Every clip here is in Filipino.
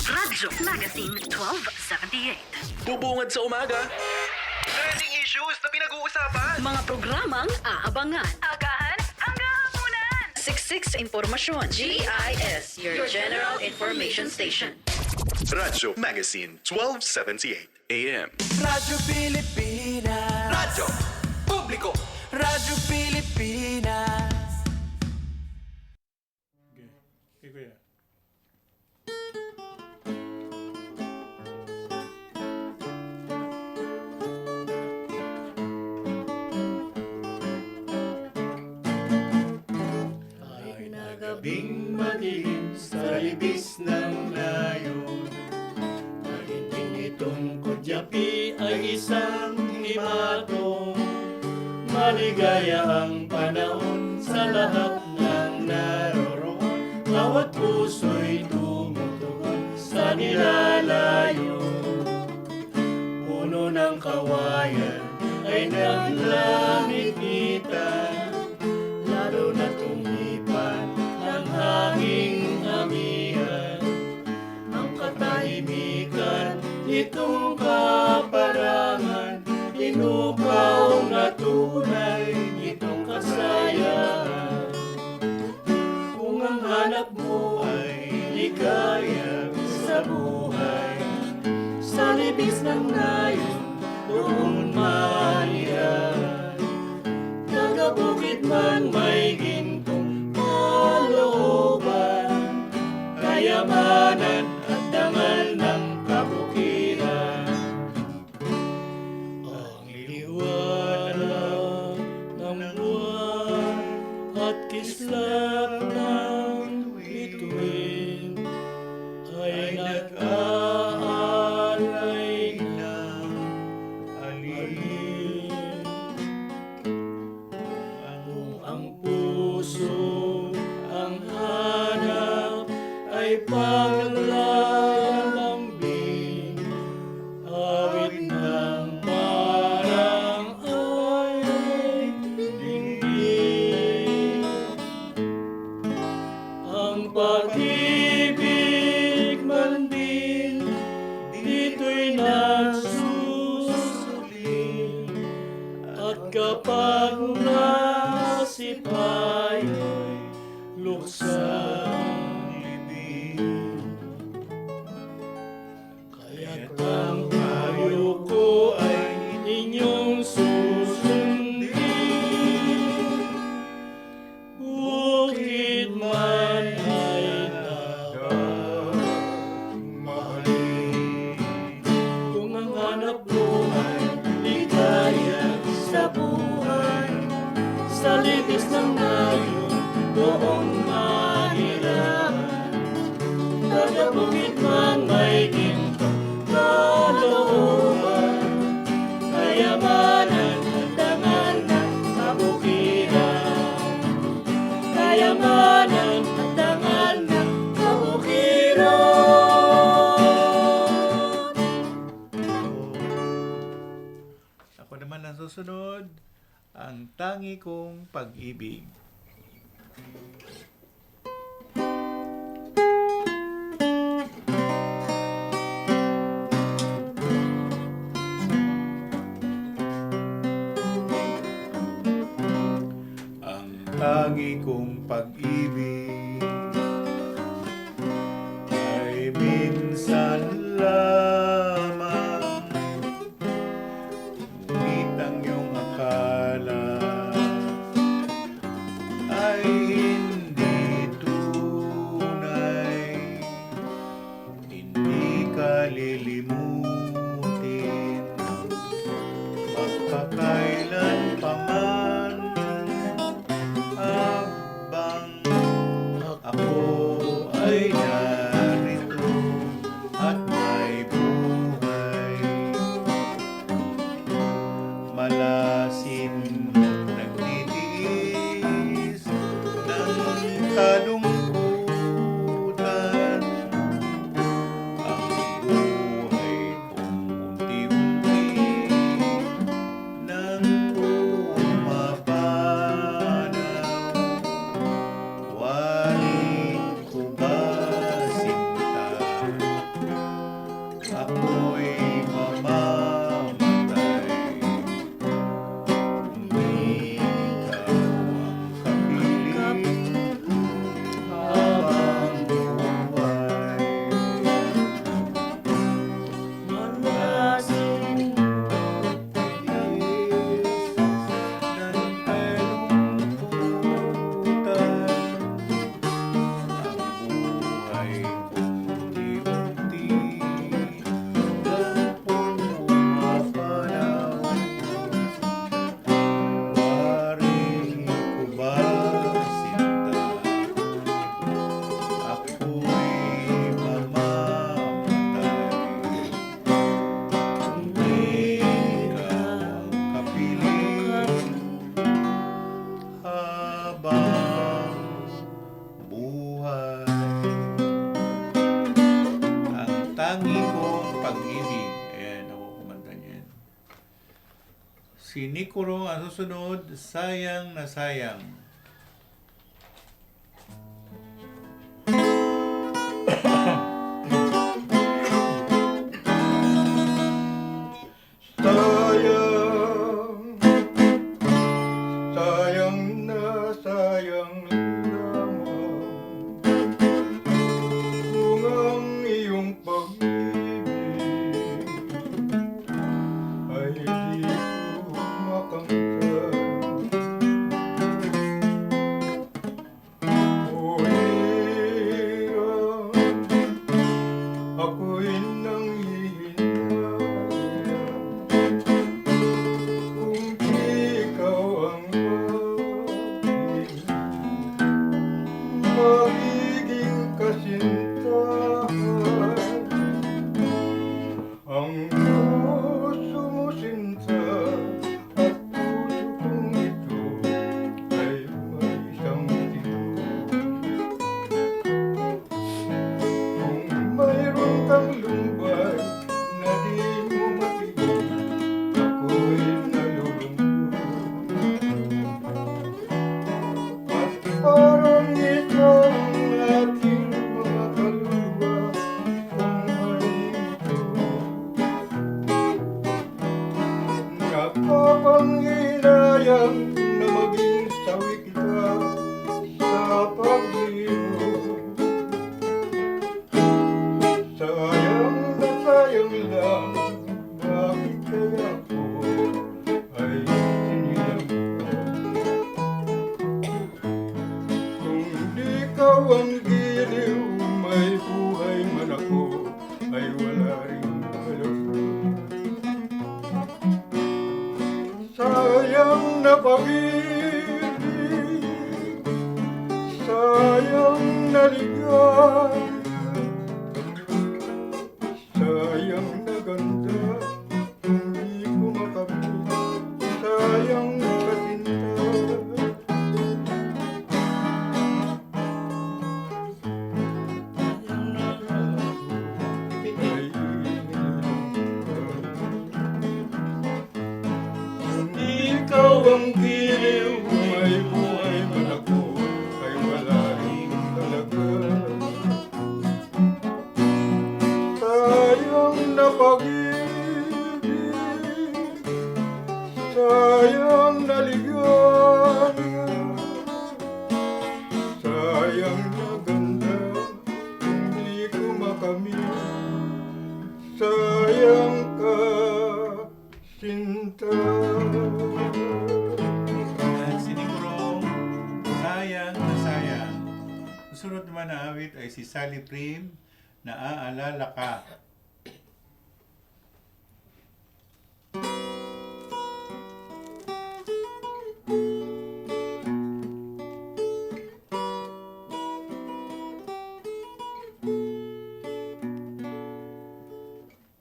Radyo Magazine 1278. Bubungad sa umaga. Trending issues na pinag-uusapan. Mga programang aabangan. Agahan hanggang hapunan. Siksik sa impormasyon. GIS, your General Information Station. Radyo Magazine 1278 AM. Radyo Pilipinas. Radyo Publiko. Radyo Pilipinas. Okay, kuya. Kahit na gabing madilim sa libis ng layon, malinting itong kudyapi ay isang himatong. Maligaya ang panahon sa lahat ng naroroon, bawat puso'y tumutugon sa nilalayo. Puno ng kawayan ay naglamit-mitan, lalo na tumipan ang hanging amihan. Ang katahimikan nitong kaparangan, inupaw na tunay nitong kasayahan. Kung ang hanap mo ay ligaya sa buhay, sa libis ng layon, doon manihan. Taga-bukid man may gintong kalooban, kayamanan at dangal ng kabukiran. Ang liwanag ng buwan at kislap ng bituin ay nag-aalay ng alin. Kung ang puso ang hanap ay paglalambing, awit ng parang ay dinggin. Ang pag-ibig man din dito'y nagsusuling, at kapag nasipayo'y luksang libing. Kaya't ang payo ko ay inyong susundin, bukid man ay dapat mahalin. Kung ang hanap mo ay ligaya sa buhay, sa libis ng layon, doon mahirapan. Taga-bukid man may gintong kalooban, kayamanan at dangal ng kabukiran. Kayamanan at dangal ng kabukiran. Ako naman ang susunod, ang tangi kong pag-ibig. Ang tangi kong pag-ibig ay minsan lamang, ngunit ang iyong akala ay hindi tunay. Hindi ka lilimutin magpakailan pa man, habang Si Nikuro ang susunod, Sayang na Sayang. Sayang, sayang na sayang lamang kung ang iyong pag-ibig ay di ko makamtan. O hirap, ako'y nanghihinayang kung ikaw ang magiging kasintahan. Ang puso mo sinta at puso kong ito ay may isang tito. Kung mayroon kang lumbay na di mo matigil, ako'y nalulungkot. At parang isang ating mga kaluluwa kung halito, nakapanghinayang na maging sawi kita sa paglibot. Sayang na sayang lang, bakit kaya ako ay sinilangkot? Kung di ikaw ang giliw, may buhay man ako, ay wala rin kalugod. Sayang na pag-ibig, sayang na ligaya, sayang na ganda, kung di ko makamit, sayang kasinta. Ay kung ikaw ang giliw, may buhay man ako, ay wala rin talaga. Sayang na pag-ibig, sayang na ligaya, sayang na ganda, kung di ko makamit, sayang ka, sinta. Yan, si Nikuro, Sayang na Sayang. Susunod naman na awit ay si Sally Prim, Naaalala Ka.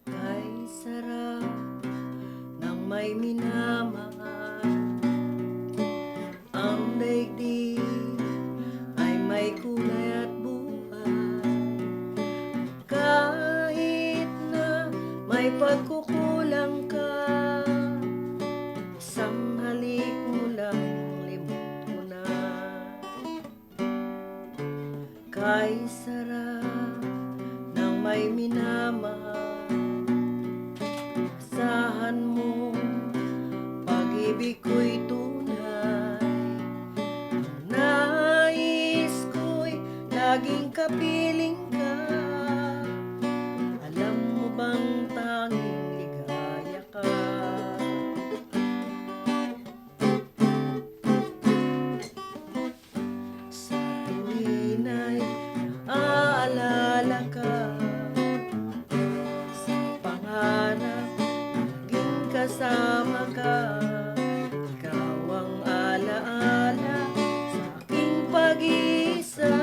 Ay sarap ng may minamahal. Ang daigdig ay may kulay at buhay. Kahit na may pagkukulang ka, isang halik mo lang limot mo na. Kay sarap ng may minamahal. Asahan mo, pag-ibig ko'y tunay. Ang nais ko'y laging kapiling ka. Alam mo bang tanging ligaya ka? Sa tuwin ay naaalala ka. Sa pangarap laging kasama ka. Ikaw ang alaala sa aking pag-iisa.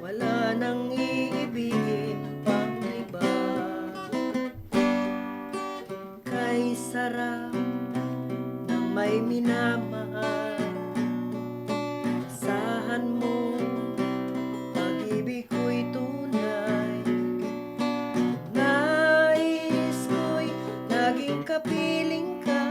Wala nang iibigin pang iba. Kay sarap ng may minamahal. Asahan mo, pag-ibig ko'y tunay. Nais ko'y laging kapiling ka.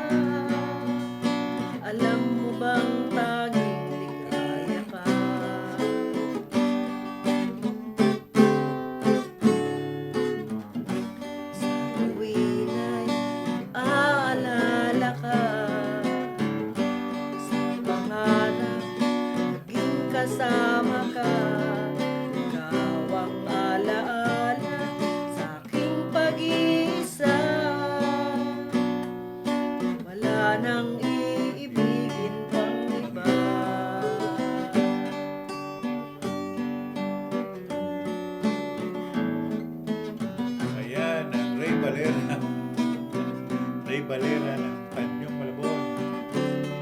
Balera ng Panyong Malabon.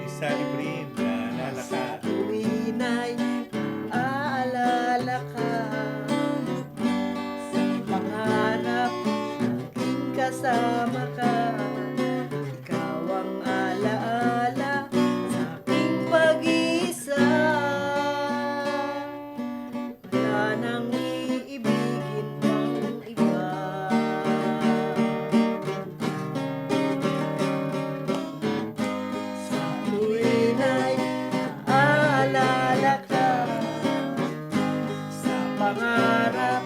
Si Sally Prim, naalala ka. Tuwina'y aalala ka sa pangarap, aking kasama ka. Ikaw ang alaala sa aking pag-iisa. Wala nang iibigin pang iba. Sa tuwina'y aalala ka sa pangarap,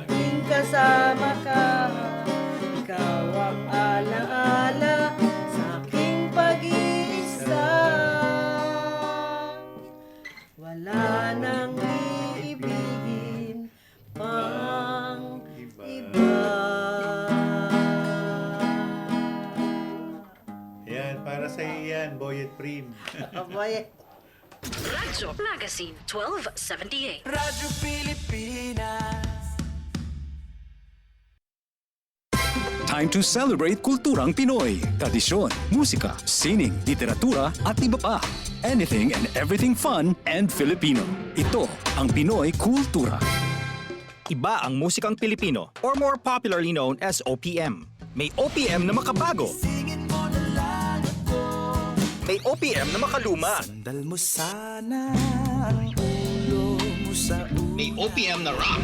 aking kasama ka. Ikaw ang alaala sa aking pag-iisa. Wala nang iibigin pang iba. Yan, para sa iyo yan, Boy at Prim. Aboy. Radyo Magazine 1278. Radyo Pilipinas. Time to celebrate kulturang Pinoy. Tradisyon, musika, sining, literatura at iba pa. Anything and everything fun and Filipino. Ito ang Pinoy Kultura. Iba ang musikang Pilipino or more popularly known as OPM. May OPM na makabago. Singin mo na lang ako. May OPM na makaluma. Sandal mo sana ang ulo mo sa ulo. May OPM na rock.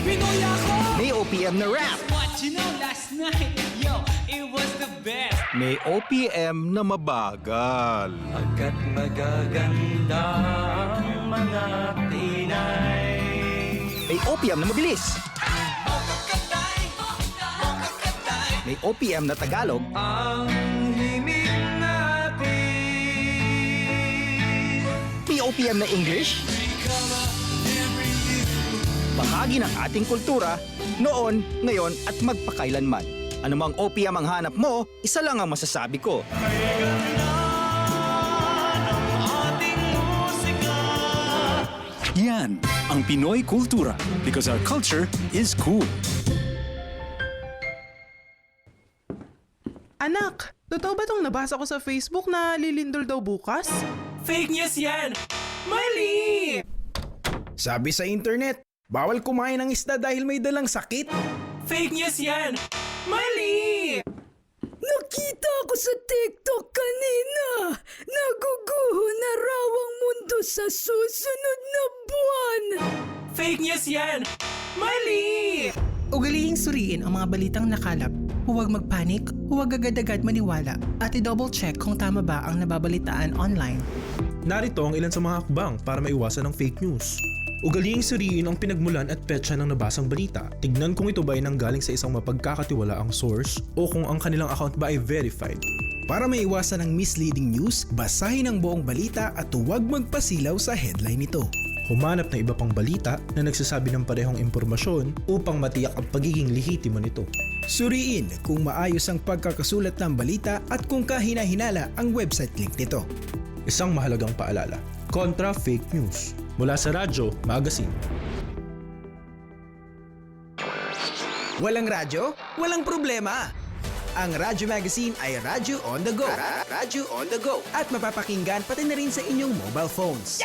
Pinoy ako! May OPM na rap. What you know last night, yo, it was the best. May OPM na mabagal. Agad magaganda ang mga Pinay. May OPM na mabilis. May OPM na Tagalog. Ang himig natin. May OPM na English. Bahagi ng ating kultura, noon, ngayon at magpakailanman. Anumang OPM ang hanap mo, isa lang ang masasabi ko. Yan ang Pinoy Kultura because our culture is cool. Anak, totoo ba tong nabasa ko sa Facebook na lilindol daw bukas? Fake news yan! Mali! Sabi sa internet, bawal kumain ng isda dahil may dalang sakit. Fake news yan! Mali! Nakita ko sa TikTok kanina. Naguguho na raw ang mundo sa susunod na buwan. Fake news yan! Mali! Ugalihing suriin ang mga balitang nakalap. Huwag magpanik, huwag agad-agad maniwala, at i-double check kung tama ba ang nababalitaan online. Narito ang ilan sa mga hakbang para maiwasan ng fake news. Ugaliing suriin ang pinagmulan at petsa ng nabasang balita. Tignan kung ito ba ay nanggaling sa isang mapagkakatiwalaang source o kung ang kanilang account ba ay verified. Para maiwasan ang misleading news, basahin ang buong balita at huwag magpasilaw sa headline nito. Humanap ng iba pang balita na nagsasabi ng parehong impormasyon upang matiyak ang pagiging lehitimo nito. Suriin kung maayos ang pagkakasulat ng balita at kung kahina-hinala ang website link nito. Isang mahalagang paalala, kontra fake news. Mula sa Radyo Magazine. Walang radyo? Walang problema! Ang Radyo Magazine ay Radyo on the go. Radyo on the go. At mapapakinggan pati na rin sa inyong mobile phones.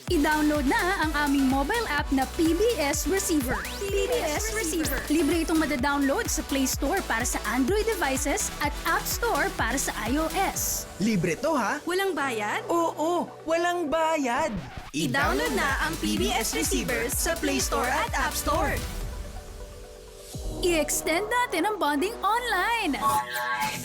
I-download na ang aming mobile app na PBS Receiver. PBS Receiver. Libre itong madadownload sa Play Store para sa Android devices at App Store para sa iOS. Libre to ha? Walang bayad? Oo, walang bayad. I-download na ang PBS Receiver sa Play Store at App Store. I-extend natin ang bonding online.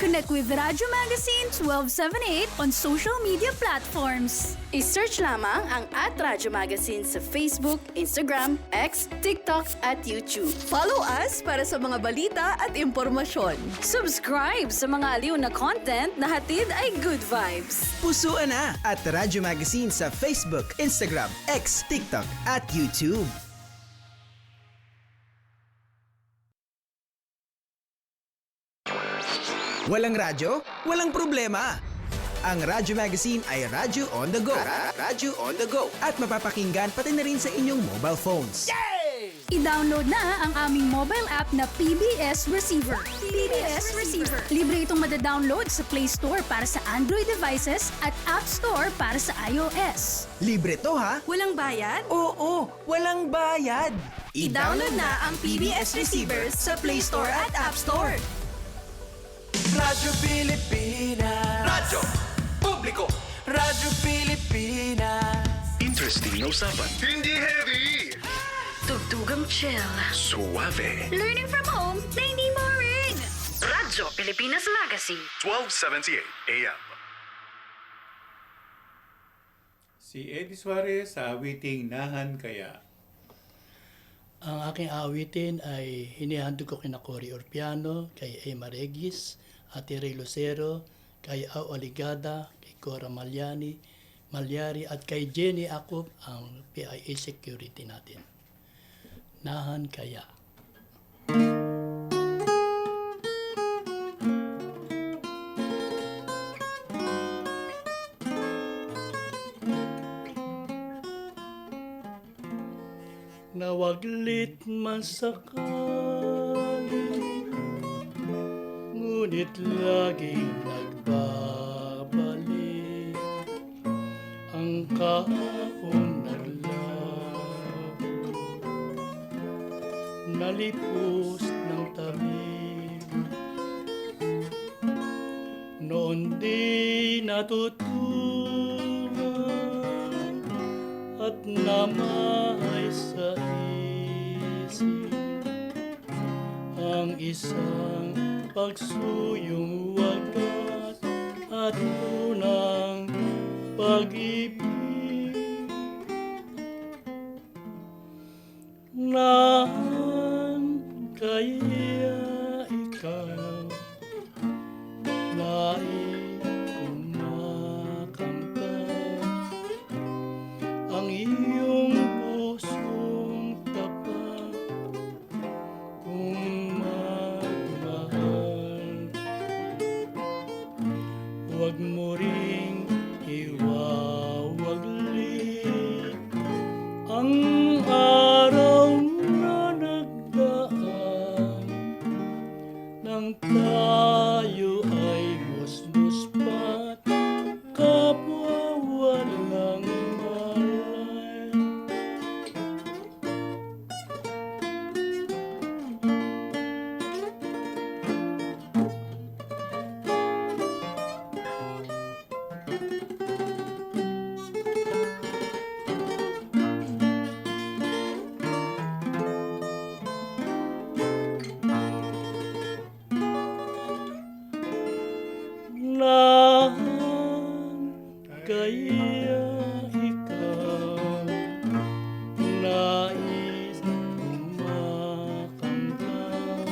Connect with Radyo Magazine 1278 on social media platforms. I-search lamang ang @Radyo Magazine sa Facebook, Instagram, X, TikTok at YouTube. Follow us para sa mga balita at impormasyon. Subscribe sa mga aliw na content na hatid ay good vibes. Pusuan na at Radyo Magazine sa Facebook, Instagram, X, TikTok at YouTube. Walang radyo? Walang problema! Ang Radyo Magazine ay Radyo on the go. Radyo on the go. At mapapakinggan pati na rin sa inyong mobile phones. Yay! I-download na ang aming mobile app na PBS Receiver. PBS Receiver. Libre itong madadownload sa Play Store para sa Android devices at App Store para sa iOS. Libre to ha? Walang bayad? Oo, walang bayad. I-download na ang PBS Receiver sa Play Store at App Store. Radyo Pilipinas. Radyo Publiko. Radyo Pilipinas. Interesting na usapan. Hindi heavy. Tugtugang chill. Suave. Learning from home na hindi boring. Radyo Pilipinas Magazine. 1278 AM. Si Eddie Suarez sa awiting Nahan Kaya. Ang aking awitin ay hinihandog ko kina Cory Orpiano, kay Emma Regis, Ate Ray Lucero, kay Au Aligada, kay Cora Malyari at kay Jenny Acop, ang PIA security natin. Nahan Kaya. Nawaglit man sakali, ngunit laging nagbabalik ang kahapon naglaho, nalipos ng tabi. Noon di natutuhan at namahay sa isip ang isang pagsuyong wagas at unang pag-ibig. Nahan kaya ikaw nais kong makamtan ang iyong pusong tapat kung magmahal. Huwag mo ring iwawaglit ang araw na nagdaan nang tayo ay musmus pa't kapwa walang malay. Nahan kaya ikaw nais kong makamtan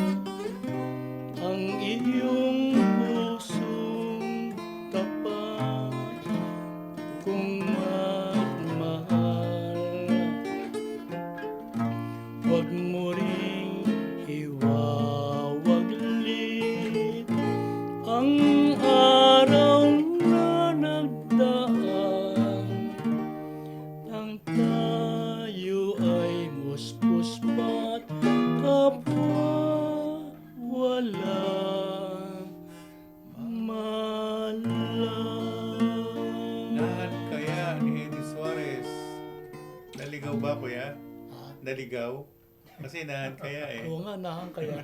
ang iyong pusong tapat kung magmahal. Huwag mo ring iwawaglit ang araw na nagdaan nang tayo ay muspus pa't kapwa walang malam. Nahan Kaya ni Eddie Suarez. Naligaw ba, kuya? Naligaw? Kasi Nahan Kaya eh. Oo nga, nahan kaya.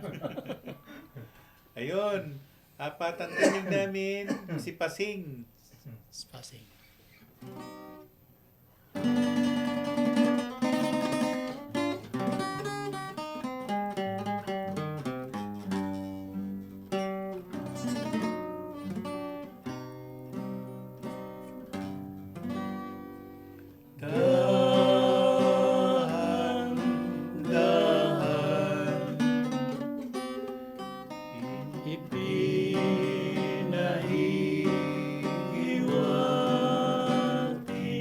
Ayun. Apat ang tinig namin, si Pasing. Pasing. Dahan, dahan, ipinahihiwati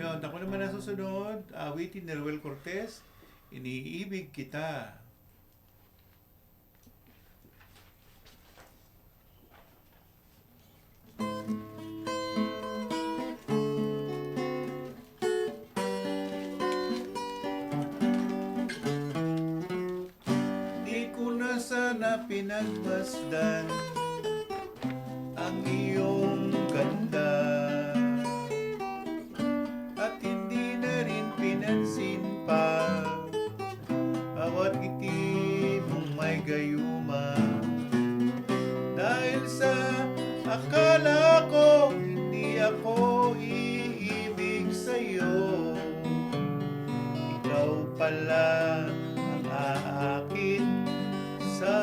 susunod. Ako naman ang susunod. Awitin ni Ruel Cortez, Iniibig Kita. Di ko na sana pinagmasdan ang iyong ganda at hindi na rin pinansin pa bawat ngiti mong may gayuma dahil sa akala ko hindi ako iibig sa'yo, ikaw pala ang aakit sa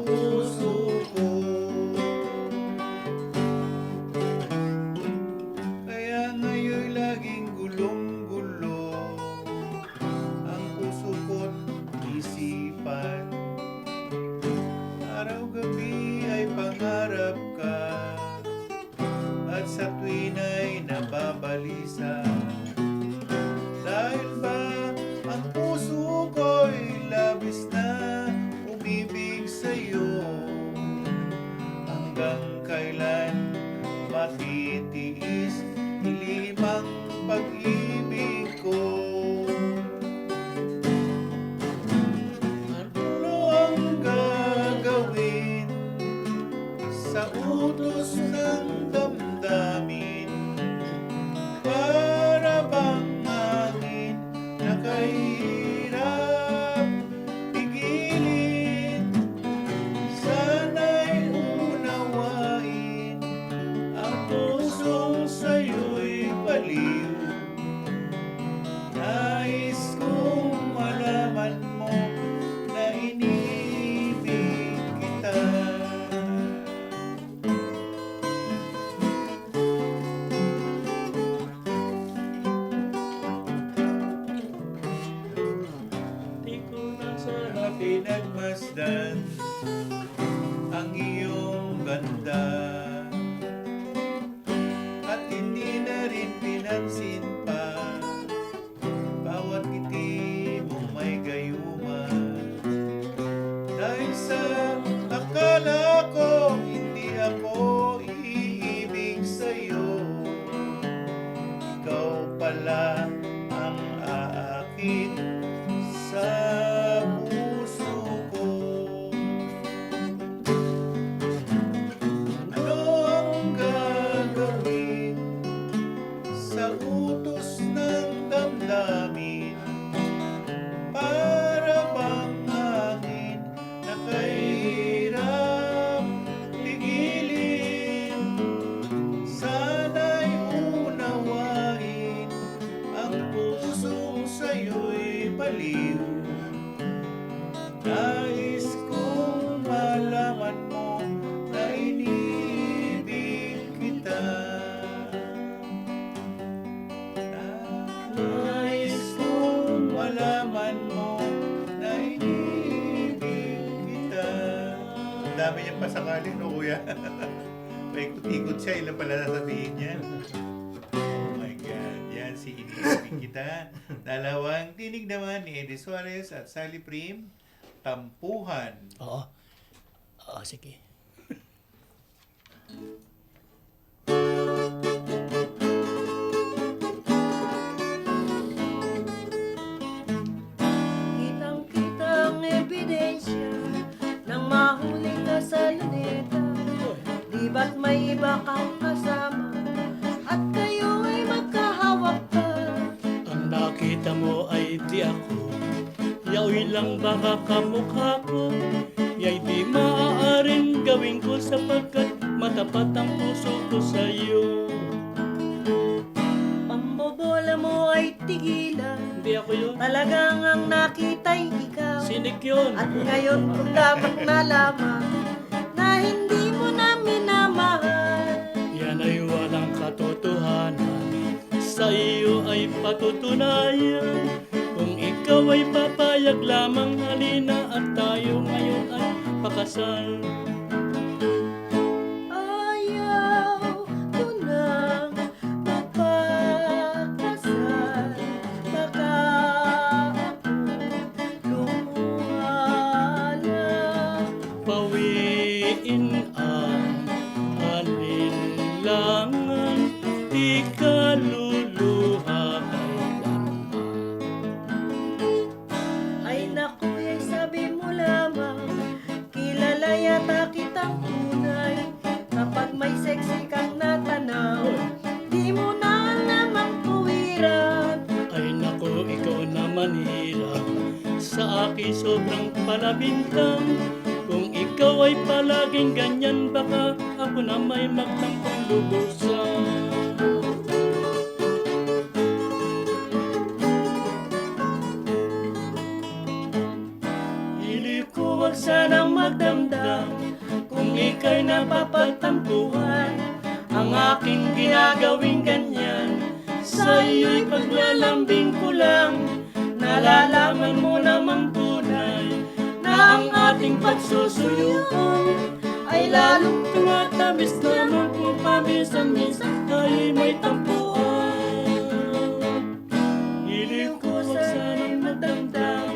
puso ko. Kaya ngayon laging gulong-gulo ang puso ko't isipan. Araw-gabi ay pangarap ka at sa tuwin ay nababalisa. Dahil ba ang puso ko'y labis na umibig sa'yo, hanggang kailan matitiis ilimang pag-ibig ko? Ano ang gagawin sa utos ng damdamin? Para bang hangin na kahirap pigilin? Sana'y unawain ang pusong sa'yo'y baliw. Nais kong malaman mo na iniibig kita. Di ko na sana pinagmasdan ang iyong ganda at hindi na rin pinansin pa bawat ngiti mong may gayuma dahil sa akala ko hindi ako iibig sa'yo, ikaw pala ang aakit sa puso ko. Ano ang gagawin sa utos ng damdamin? Para bang hangin na kahirap pigilin? Sana'y unawain ang pusong sa'yo'y baliw. Nais kong malaman mo na iniibig kita. Nais kong malaman mo na iniibig kita. Ang dami niyang pasakali, no, kuya? May ikot-ikot siya, ilan pala sasabihin niya. Oh my God, yan si Iniibig Kita. Dalawang tinig naman ni Eddie Suarez at Sally Prim, Tampuhan. Oo. Oo, sige. Kitang-kitang ebidensya nang mahuli ka sa luneta. Di ba't may iba kang kasama at kayo ay magkahawak pa? Ang nakita mo ay di ako, yaoy lang baka kamukha ko. Ya'y di maaaring gawin ko sapagkat matapat ang puso ko sa'yo. Pambobola mo ay tigilan, Hindi ako yun. talagang ang nakita'y ikaw. Sinik yun. At ngayon ko dapat nalaman na hindi mo na minamahal. Yan ay walang katotohanan, sa iyo ay patutunayan. Kung ikaw ay papayag lamang, halina at tayo ngayon ay pakasal. Ayaw ko nang mapakita sa akin sobrang palabintang. Kung ikaw ay palaging ganyan, baka ako na may magtampang lubusan. Hindi ko wag sanang magdamdam kung ika'y napapagtampuhan. Ang aking ginagawing ganyan, sa iyo'y paglalambing ko lang. Nalalaman mo namang tunay na ang ating pagsusuyuan ay lalong tumatamis naman kung paminsan-minsan tayo'y may tampuan. Hiling ko wag sanang madamdam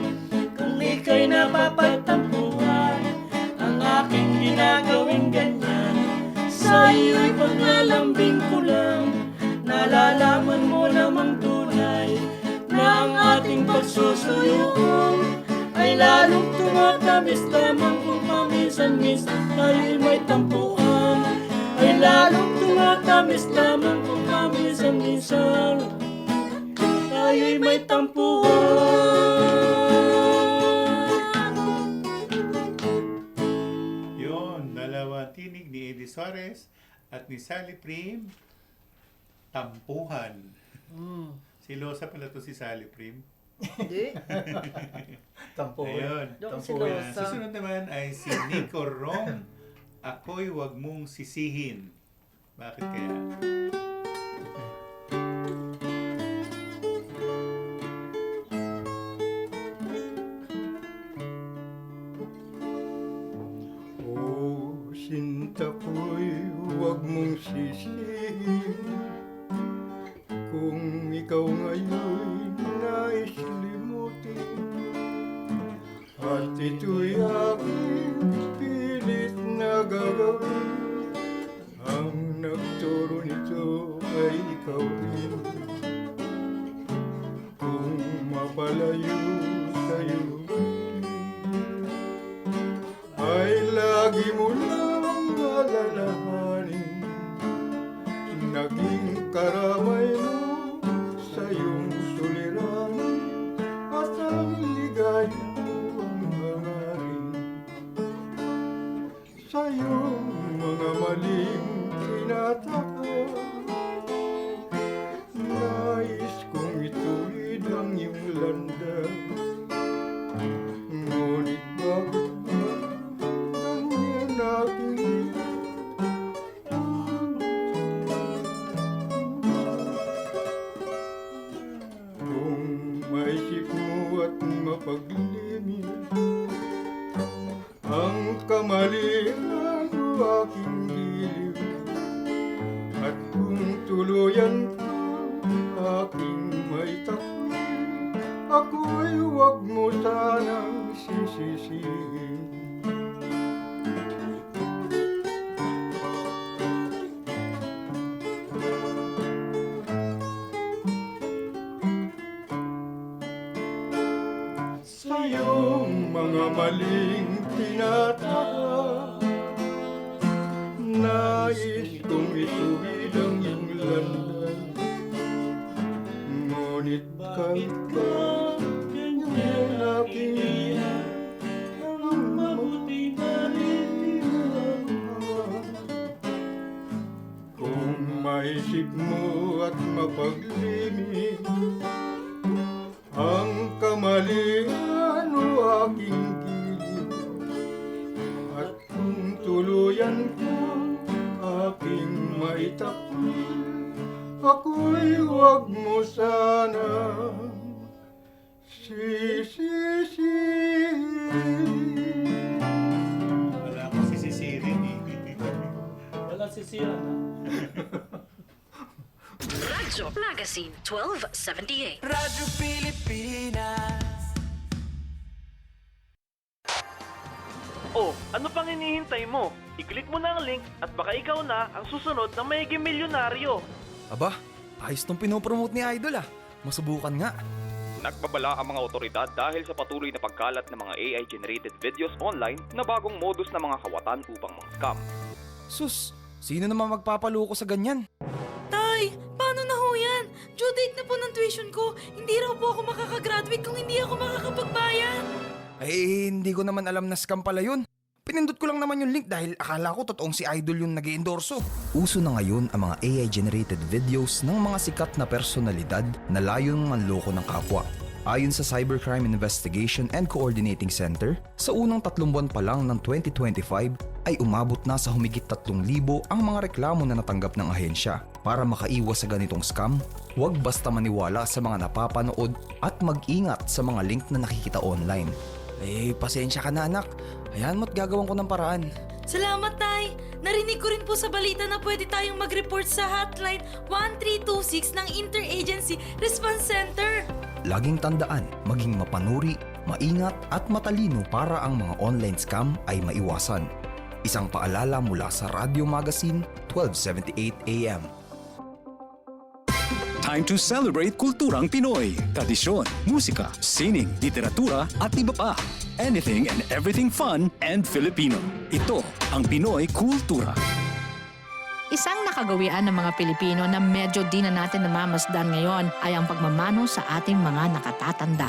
kung ika'y napapagtampuhan. Ang aking ginagawing ganyan, sa iyo'y paglalambing ko lang. Nalalaman mo namang tunay na ang ating pagsusuyuan ay lalong tumatamis lamang kung paminsan-minsan tayo'y may tampuan. Ay lalong tumatamis lamang kung paminsan-minsan tayo'y may tampuan. Yun, dalawang tinig ni Eddie Suarez at ni Sally Prim, Tampuhan. Si Losa pala to si Sally Prim. Hindi. Tampuhan. Ayun. Doon si Losa. Susunod naman ay si Nico Rom, Ako'y Wag Mong Sisihin. Bakit kaya? Oh, sinta ko'y huwag mong sisihin kung ikaw ngayon nais limutin. At ito'y aking pilit na gagawin. Ang nagturo nito ay ikaw rin. Kung mapalayo sa'yo ay lagi mo lang alalahanin. Naging karamay mo sa iyong suliranin at ang ligaya mo ang hangarin. Sa iyong mga maling tinataka, nais kong ituwid ang iyong landas. Ngunit bakit ba ganyan aking kung maisip mo at mapaglimit ang kamalian o aking giliw, at kung tuluyan ka aking maitakwil, ako'y huwag mo sanang sisisihin. Sa iyong mga maling tinataka, nais kong ituwid ang iyong landas. Ngunit kahit ba ganyan aking iyan, ang mabuti na rin kung maisip mo at mapaglimit ang kamalian o aking giliw, at kung tuluyan kang aking maitakwil, ako'y huwag mo sana sisisihin. Wala akong sisisirin eh. Wala sisiran. Radyo Magazine 1278. Radyo Pilipinas. Oh, ano pang hinihintay mo? I-click mo na ang link at baka ikaw na ang susunod na mayiging milyonaryo. Aba, ayos tong pinopromote ni Idol ah. Masubukan nga. Nagbabala ang mga otoridad dahil sa patuloy na pagkalat ng mga AI-generated videos online na bagong modus ng mga kawatan upang mga scam. Sus, sino naman magpapaloko sa ganyan? Tay, paano na ho yan? Due date na po ng tuition graduation ko. Hindi raw po ako makakagraduate kung hindi ako makakapagbayad. Eh, hindi ko naman alam na scam pala yun. Pinindot ko lang naman yung link dahil akala ko totoong si Idol yung nag-iendorso. Uso na ngayon ang mga AI-generated videos ng mga sikat na personalidad na layong manloko ng kapwa. Ayon sa Cybercrime Investigation and Coordinating Center, sa unang 3 buwan pa lang ng 2025 ay umabot na sa humigit 3,000 ang mga reklamo na natanggap ng ahensya. Para makaiwas sa ganitong scam, huwag basta maniwala sa mga napapanood at mag-ingat sa mga link na nakikita online. Eh, pasensya ka na anak. Hayaan mo't gagawin ko ng paraan. Salamat, Tay. Narinig ko rin po sa balita na pwede tayong mag-report sa hotline 1326 ng Interagency Response Center. Laging tandaan, maging mapanuri, maingat at matalino para ang mga online scam ay maiwasan. Isang paalala mula sa Radio Magazine, 1278 AM. Time to celebrate kulturang Pinoy. Tradisyon, musika, sining, literatura at iba pa. Anything and everything fun and Filipino. Ito ang Pinoy Kultura. Isang nakagawian ng mga Pilipino na medyo di na natin namamasdan ngayon ay ang pagmamano sa ating mga nakatatanda.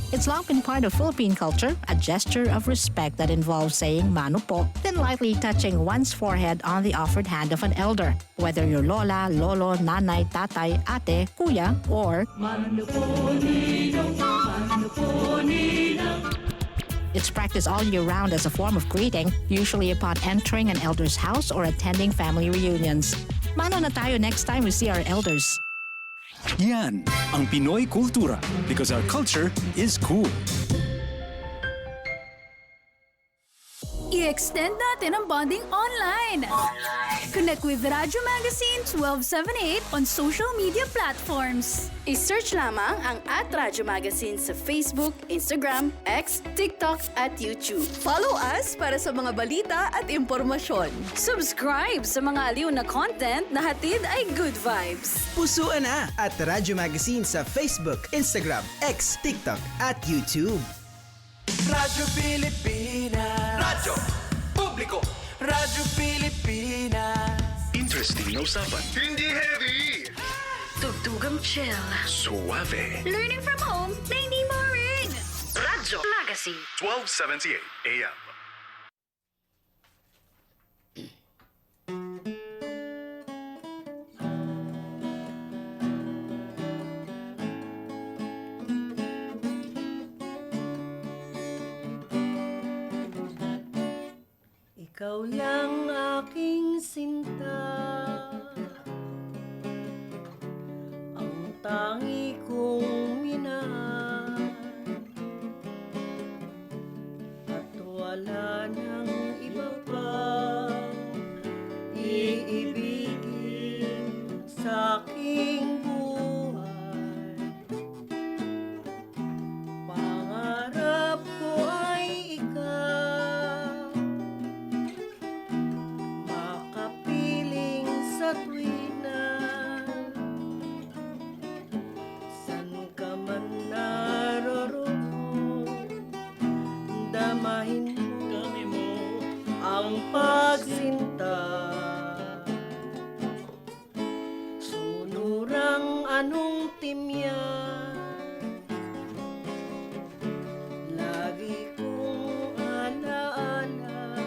It's long been part of Philippine culture, a gesture of respect that involves saying mano po, then lightly touching one's forehead on the offered hand of an elder, whether your lola, lolo, nanay, tatay, ate, kuya, or mano po ninong, mano po ninong. It's practiced all year round as a form of greeting, usually upon entering an elder's house or attending family reunions. Mano na tayo next time we see our elders. Yan ang Pinoy Kultura because our culture is cool. I-extend natin ang bonding online. Connect with Radyo Magazine 1278 on social media platforms. I-search lamang ang @Radyo Magazine sa Facebook, Instagram, X, TikTok at YouTube. Follow us para sa mga balita at impormasyon. Subscribe sa mga aliw na content na hatid ay good vibes. Pusuan na at Radyo Magazine sa Facebook, Instagram, X, TikTok at YouTube. Radyo Pilipinas. Radyo Publiko. Radyo Pilipinas. Interesting na usapan. Hindi heavy. Tugtugang chill. Suave. Learning from home na hindi boring. Radyo Magazine. 1278 AM. Ikaw lang aking sinta, ang tangi kong minahal, at wala nang iba pa iibigin sa aking buhay. Pangarap ko ay ikaw, makapiling sa tuwina, san ka man naroroon, damahin mo ang pagsinta. Sunurang anong timyan, lagi kong alaala,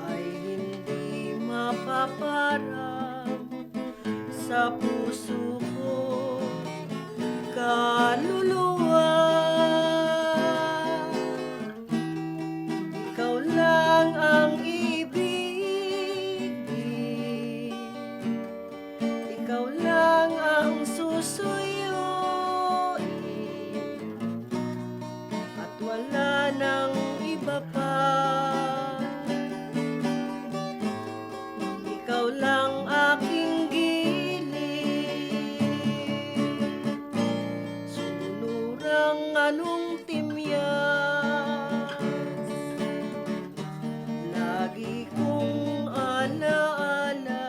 ay hindi mapaparang sa puso ko kaluluwa. Ikaw lang ang ibigin, ikaw lang ang susuyuin, at wala nang iba pa. Ikaw lang aking giliw, sunurang anong timyas, lagi kong alaala,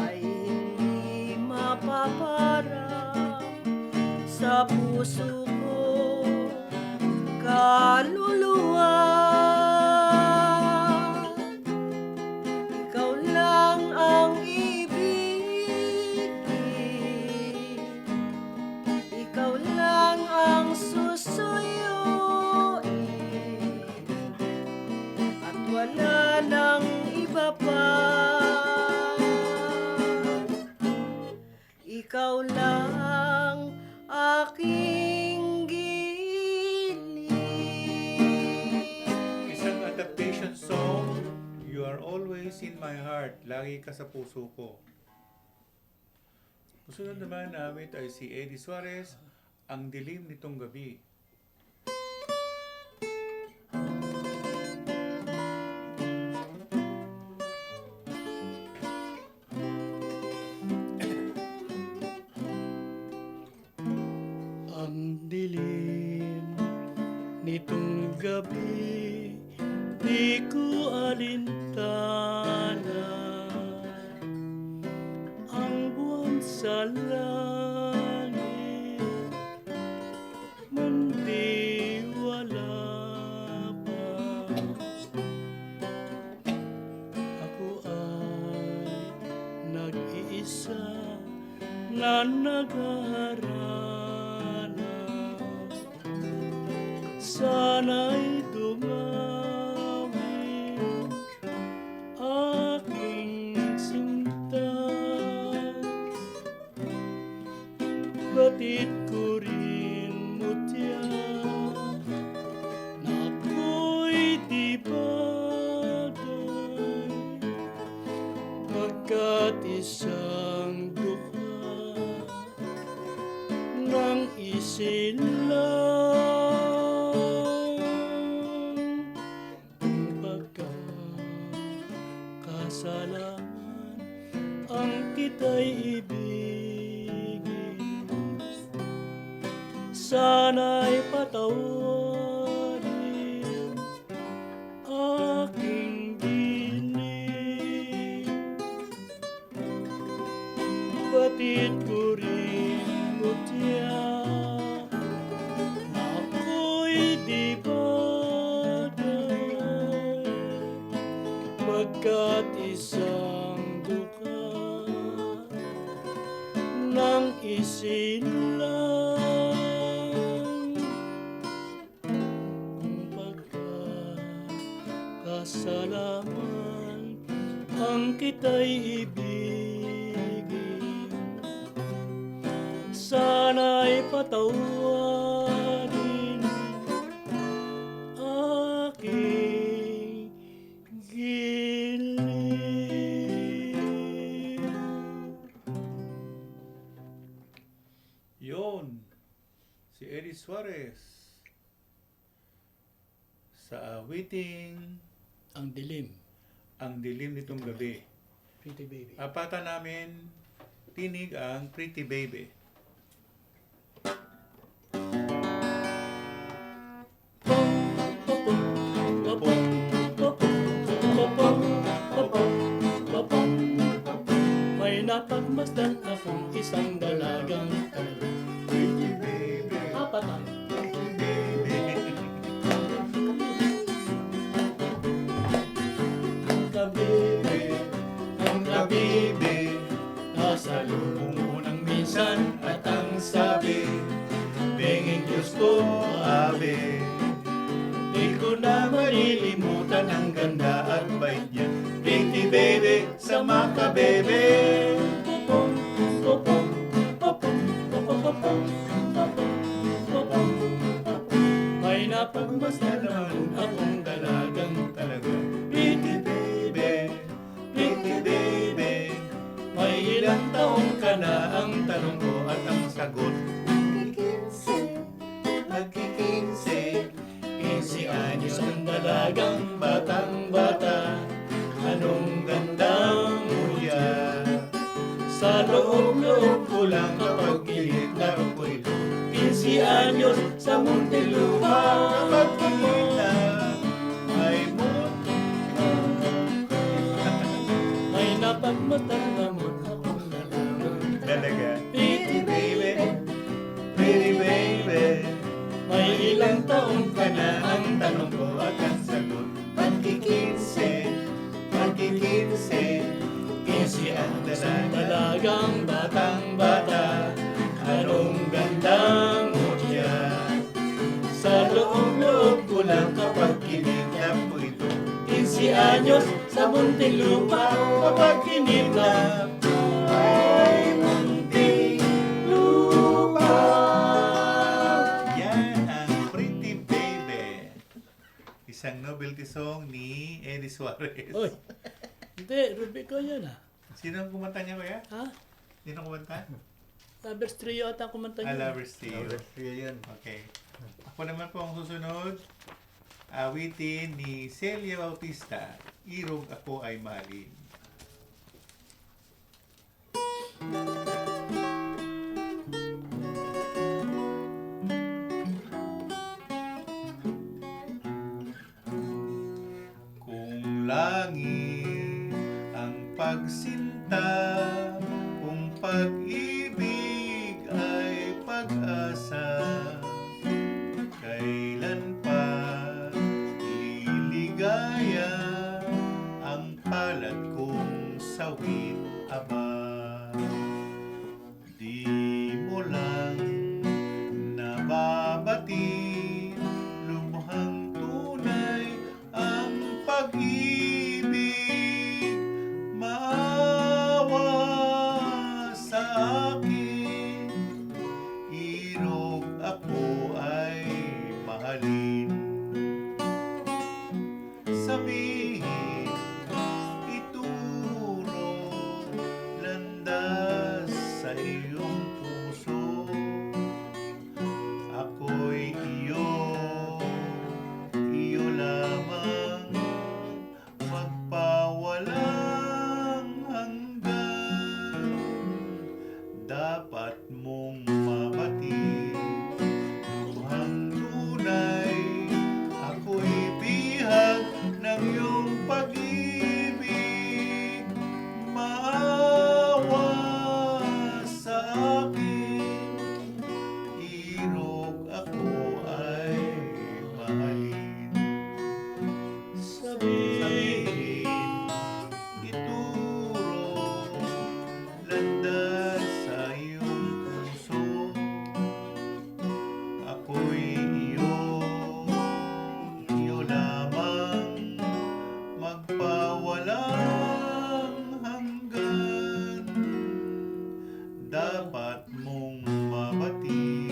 ay hindi mapaparang sa puso ko kaluluwa. wala nang iba pa. Ikaw lang aking giling. Isang adaptation song, You Are Always in My Heart. Lagi ka sa puso ko. Susunod naman namin ay si Eddie Suarez, Ang Dilim Nitong Gabi. Ang dilim nitong gabi, di ko alintana. Ang buwan sa langit, mundi wala pa. Ako ay nag-iisa na nag-aaral. Sana'y dumami aking sinta. Batid ko rin mutya na ako'y di bagay, pagkat isang duha ng isilang. Kasalanan ang kita'y ibigin, sana'y patawarin aking dilim. Batid ko rin mutya na ako'y di bagay, pagkat isang duka ng isilang. Kung pagkakasalaman ang kita'y ibigin, sana'y patawarin aking giling. Yon, si Eddie Suarez sa awiting Ang Dilim. Ang Dilim Nitong Gabi. Pretty Baby. Apatan namin tinig ang Pretty Baby. May napagmasdan akong isang dalagang Pretty baby, kapatan. Kabibe, ang kabibe, nasa lubong mo ng minsan at ang sabi, benging Diyos ko, ave. Di ko na malilimutan ang ganda at bait niya. Pretty baby, sama ka bebe. Popom, popom, popom, popom, popom, popom, popom. May napagmasdan naman akong dalagang talaga. Pretty baby, pretty baby. May ilang taon ka na ang tanong ko at ang sagot. Magkikinse, 15 anyos ang dalagang batang-bata. Anong gandang muya, sa loob-loob ko lang kapag kilala ko ito. 15 anyos sa Muntinlupa, kapag kilala ay may napagmatang namon akong dalagang talaga. Pretty baby, Pretty baby, may ilang taon ka na ang tanong ko at ang sagot. Magkikinse, magkikinse, 15 anyos ang dalagang batang-bata. Anong gandang mutya, sa loob-loob ko lang kapag kinidnap ko ito. 15 si anyos sa munting lupa kapag kinitlap ay munting lupa. Yan ang Pretty Baby. Isang novelty song ni Eddie Suarez. Oy, hindi, Ruby ko yan ah. Sino ang kumanta niya, kuya? Ha? Sino ang kumanta? Lovers Trio ata ang kumanta niya. Lovers Trio. Lovers Trio yun. Okay. Ako naman po ang susunod. Awitin ni Celia Bautista. Irog Ako Ay Mahalin. Kung langit ang pagsinta, kung pag-ibig ay pag-asa, kailan pa liligaya ang palad kong sawit, aba. Di mo lang nababati, lubhang tunay ang pag-ibig. Maawa sa akin, irog ako ay mahalin. Sabihin, ituro, landas sa iyong puso. Ako'y iyo lamang, magpawalang hanggan. Dapat mong mabati, lubhang tunay, ako'y bihag ng iyong pag-ibig. Maawa sa akin, irog ako ay mahalin. Sabihin, ituro, landas sa iyong puso. Ako'y iyo lamang, magpawalang hanggan. Dapat mong mabati,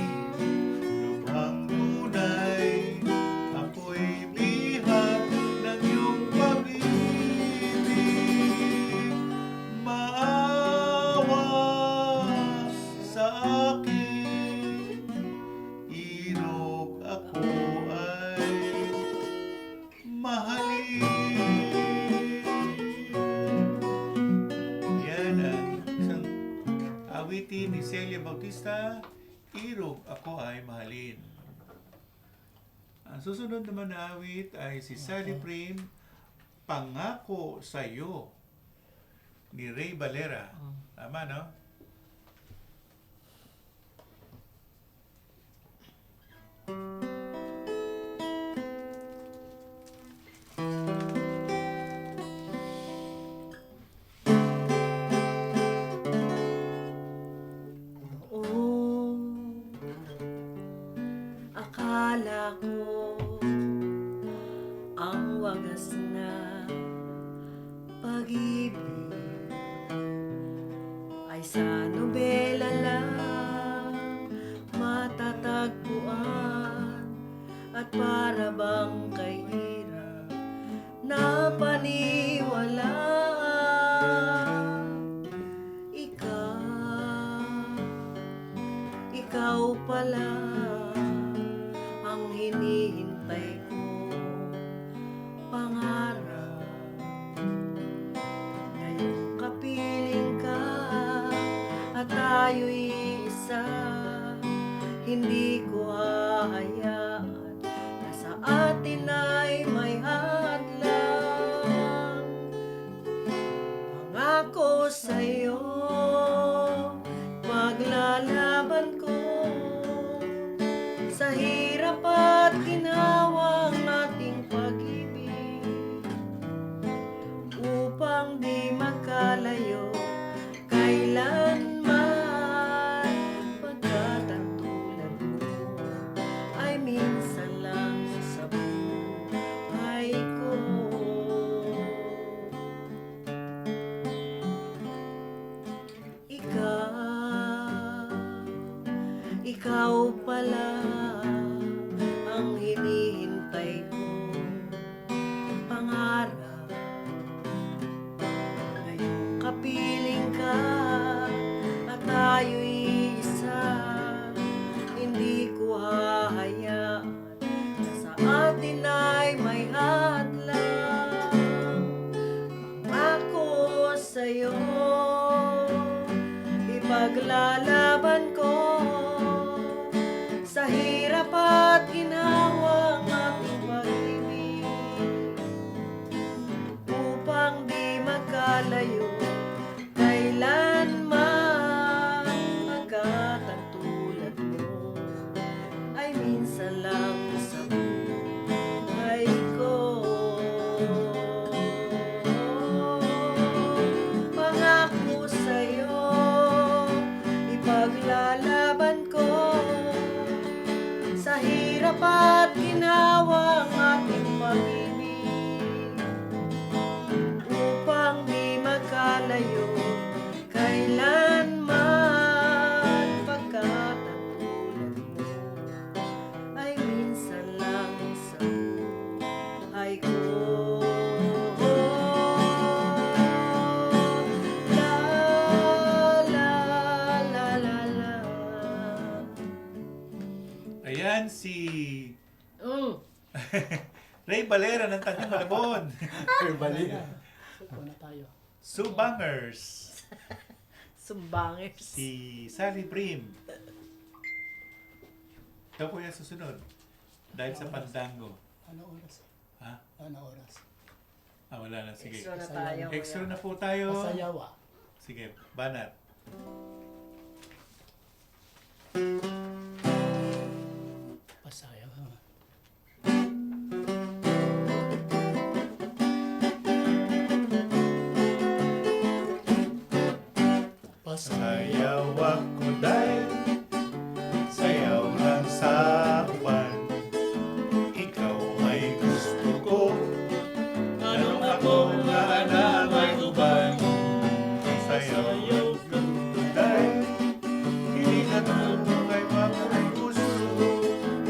lubhang tunay, ako'y bihag ng iyong pag-ibig. Maawa sa akin, irog ako ay mahalin. Yan ang isang awitin ni Celia Bautista, Irog Ako Ay Mahalin. Ang susunod naman na awit ay si Sally Prime, Pangako Sa'yo, ni Ray Valera. Tama, no? Akala ko ang wagas na pag-ibig ay sa nobela lang matatagpuan, at para bang kay hirap na paniwalaan. Ikaw pala ang hinihintay ko, pangarap. Ngayon kapiling ka at tayo'y isa, hindi ko hahayaan na sa atin ay may hadlang. Pangako sa'yo, maglalaban ko sa hirap at ginhawang ating pag-ibig, upang di magkalayo kailanman, pagkat ang tulad mo ay minsan lang sa buhay ko. wala ang hinihintay ko, pangarap. Ngayong kapiling ka at tayo'y isa, hindi ko hahayaan na sa atin ay may hadlang. Pangako sa'yo, ipaglalaban ko sa hirap at ginhawang ating pag-ibig, upang di magkalayo kailanman, pagkat ang tulad mo ay minsan lang sa buhay ko. Pangako sa'yo, ipaglalaban ko sa hirap at ginhawang ating pag-ibig, upang di magkalayo kailanman, pagkat ang tulad mo ay minsan lang sa buhay ko. La, la, la, la, la. Ayan si Ray Valera ng Tagyong Malabon. Ray Valera. Una tayo. Sue Bangers. Sumbangers. Si Sally Brim. Ikaw po yung susunod. Dahil sa Pandango. Ano oras? Ha? Ano oras? Wala na. Sige. Extra na tayo, Extra kuya. na po tayo. Pasayawa. Sige, banat. Pasayawa. Sayaw ako dahil sayaw lang sa uwan. Ikaw ay gusto ko, anong ako nga na may uban. Sayaw ko dahil hindi na tuto kay mabuhay gusto.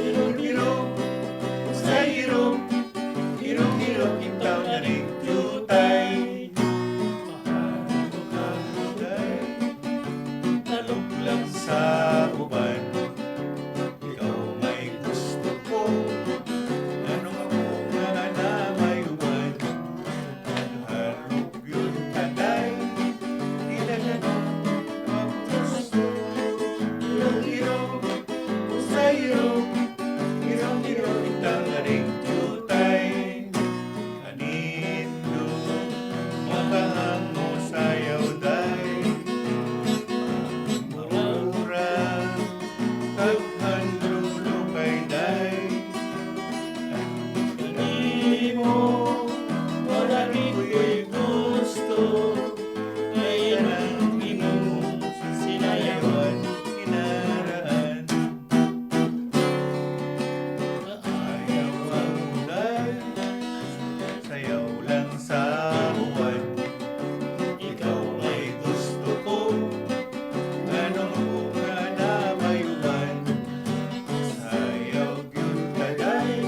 Hiro-hiro, sa hiro, hiro-hiro, ikaw na rin tutay. Sa uban, ikaw may gusto ko, ano ako nga na may uban. Halog yun kanay, tinanong ang gusto. Hiro-hiro, sa hiro, hiro-hiro, ikaw na rin tutay. Kanindo, makahang mo sayaw day. Sayaw lang sa uwan, ikaw ay gusto ko, ano nga na may uwan. Sayaw yun kaday,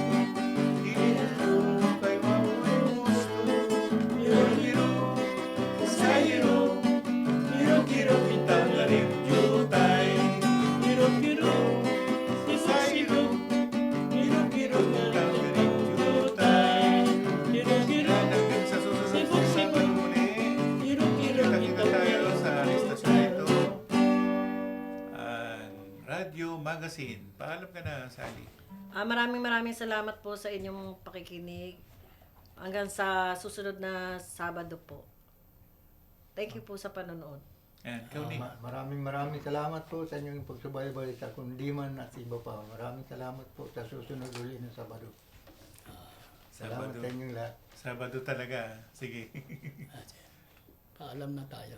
hiro kay mabuhay gusto. Hiro-hiro, sa hiro, hiro-hiro, itaw na rin jutay. Hiro-hiro, sa hiro, hiro-hiro, itaw na rin jutay. Hiro-hiro, hanggang sa susunod sa sabang muli. Kita-kita tayo sa istasyon na ito. Radio Magazine. Paalam ka na, Sally. Maraming salamat po sa inyong pakikinig. Hanggang sa susunod na Sabado po. Thank you po sa panonood. Yan, ikaw Nick. Maraming salamat po sa inyong pagsubaybay sa Kundiman at iba pa. Maraming salamat po sa susunod uli ng Sabado. Salamat Sabado. sa inyong lahat. Sabado talaga. Sige. Paalam na tayo.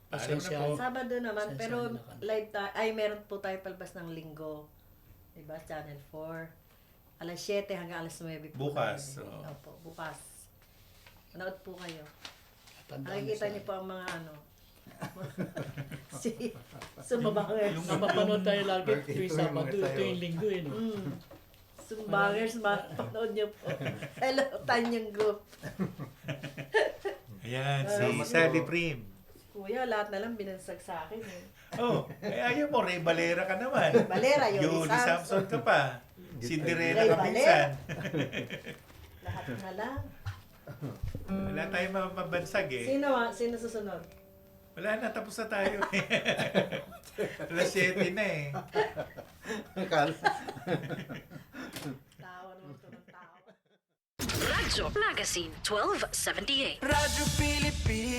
Paalam na Pasensya. po. Sabado naman, Pasensya pero na kami. live meron po tayo palabas ng Linggo. Diba? Channel 4. Alas 7 hanggang alas 9 po. Bukas, kami. oo. Opo, bukas. Manood po kayo. Tandaan Nakikita mo sa- niyo po ang mga Si Sumbangers. Napapanood tayo lagi Ito tuwing yung Sabado, mga sayo. tuwing Linggo eh. No? Sumbangers, mapanood niyo po. Hello, Tanyang Group. Ayan, si Salamat Sally po. Prim. Kuya, lahat na lang binansag sa akin eh. Oh, ayaw mo, Ray Valera ka naman. Valera, Yoli Yoli Samson. Samson ka pa. Cinderella Ray ka minsan. Lahat na lang. Wala tayong mabansag eh. Sino susunod? Wala na, tapos na tayo eh. Alas 7 na eh. Tawa naman ito ng tao. Radyo Magazine 1278. Radyo Pilipinas.